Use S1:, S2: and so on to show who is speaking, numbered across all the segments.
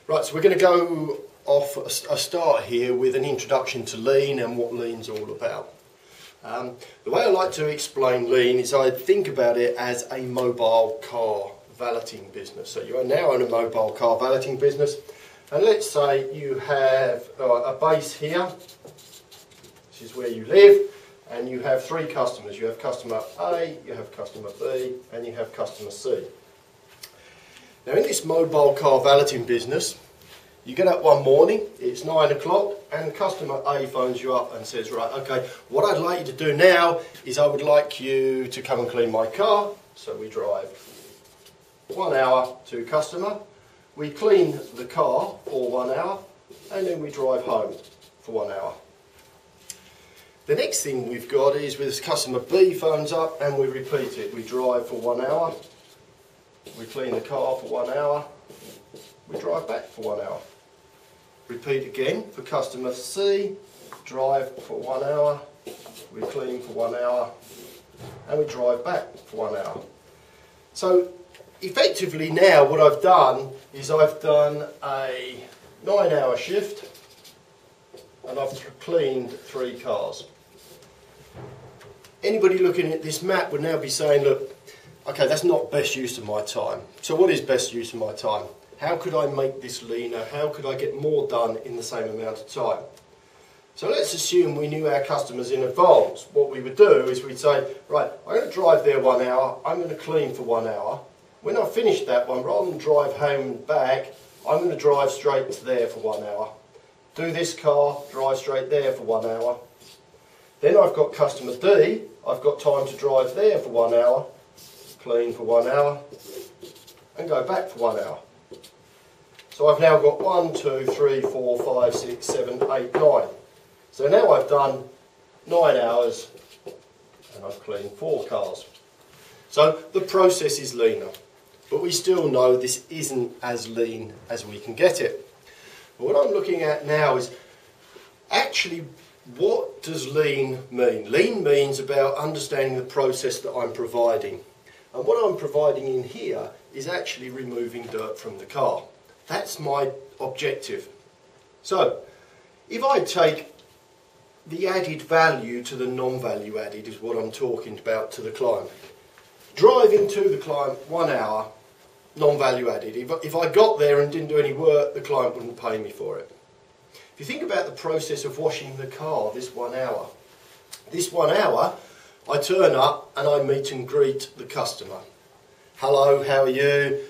S1: Right, so we're going to go off a start here with an introduction to Lean and what Lean's all about. The way I like to explain Lean is I think about it as a mobile car valeting business. So you are now in a mobile car valeting business, and let's say you have a base here. This is where you live, and you have three customers. You have customer A, you have customer B, and you have customer C. Now in this mobile car valeting business, you get up one morning, it's 9 o'clock, and customer A phones you up and says, right, okay, what I'd like you to do now is I would like you to come and clean my car. So we drive 1 hour to customer, we clean the car for 1 hour, and then we drive home for 1 hour. The next thing we've got is with customer B phones up and we repeat it. We drive for 1 hour, we clean the car for 1 hour, we drive back for 1 hour. Repeat again for customer C, drive for 1 hour, we clean for 1 hour, and we drive back for 1 hour. So effectively now what I've done is I've done a 9-hour shift and I've cleaned 3 cars. Anybody looking at this map would now be saying, look, okay, that's not best use of my time. So what is best use of my time? How could I make this leaner? How could I get more done in the same amount of time? So let's assume we knew our customers in advance. What we would do is we'd say, right, I'm going to drive there 1 hour, I'm going to clean for 1 hour. When I've finished that one, rather than drive home and back, I'm going to drive straight to there for 1 hour. Do this car, drive straight there for 1 hour. Then I've got customer D, I've got time to drive there for 1 hour, clean for 1 hour, and go back for 1 hour. So I've now got 1, 2, 3, 4, 5, 6, 7, 8, 9. So now I've done 9 hours and I've cleaned 4 cars. So the process is leaner, but we still know this isn't as lean as we can get it. But what I'm looking at now is actually, what does lean mean? Lean means about understanding the process that I'm providing. And what I'm providing in here is actually removing dirt from the car. That's my objective. So, if I take the added value to the non-value added is what I'm talking about to the client. Driving to the client 1 hour, non-value added. If I got there and didn't do any work, the client wouldn't pay me for it. If you think about the process of washing the car, this 1 hour. This 1 hour, I turn up and I meet and greet the customer. Hello, how are you?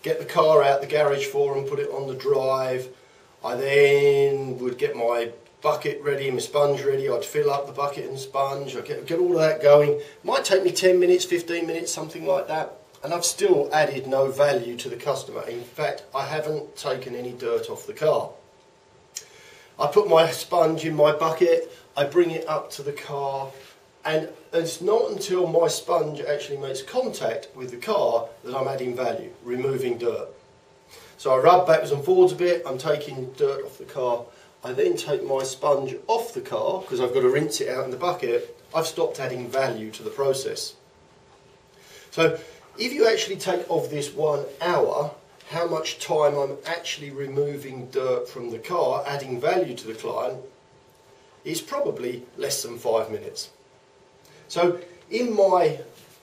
S1: Get the car out the garage for them, put it on the drive. I then would get my bucket ready, my sponge ready. I'd fill up the bucket and sponge. I'd get all of that going. Might take me 10 minutes, 15 minutes, something like that. And I've still added no value to the customer. In fact, I haven't taken any dirt off the car. I put my sponge in my bucket, I bring it up to the car, and it's not until my sponge actually makes contact with the car that I'm adding value, removing dirt. So I rub backwards and forwards a bit, I'm taking dirt off the car. I then take my sponge off the car, because I've got to rinse it out in the bucket. I've stopped adding value to the process. So if you actually take off this 1 hour, how much time I'm actually removing dirt from the car, adding value to the client, is probably less than 5 minutes. So in my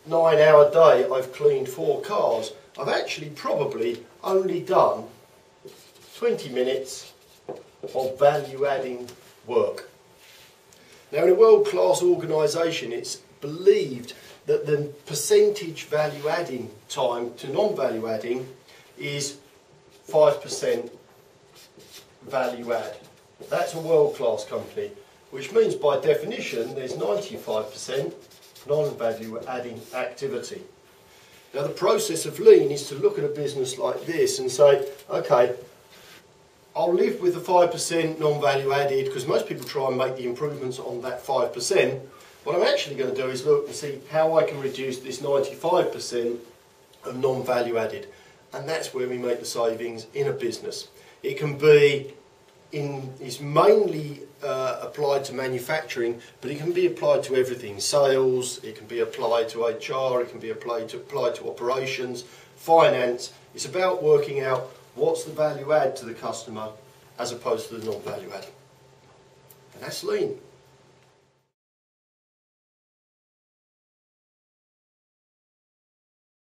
S1: 9-hour day, I've cleaned 4 cars. I've actually probably only done 20 minutes of value-adding work. Now in a world-class organisation, it's believed that the percentage value-adding time to non-value-adding is 5% value add. That's a world-class company, which means by definition there's 95% non-value adding activity. Now the process of lean is to look at a business like this and say, okay, I'll live with the 5% non-value added, because most people try and make the improvements on that 5%. What I'm actually going to do is look and see how I can reduce this 95% of non-value added. And that's where we make the savings in a business. It can be it's mainly applied to manufacturing, but it can be applied to everything. Sales, it can be applied to HR, it can be applied to operations, finance. It's about working out What's the value add to the customer as opposed to the non-value add? And that's lean.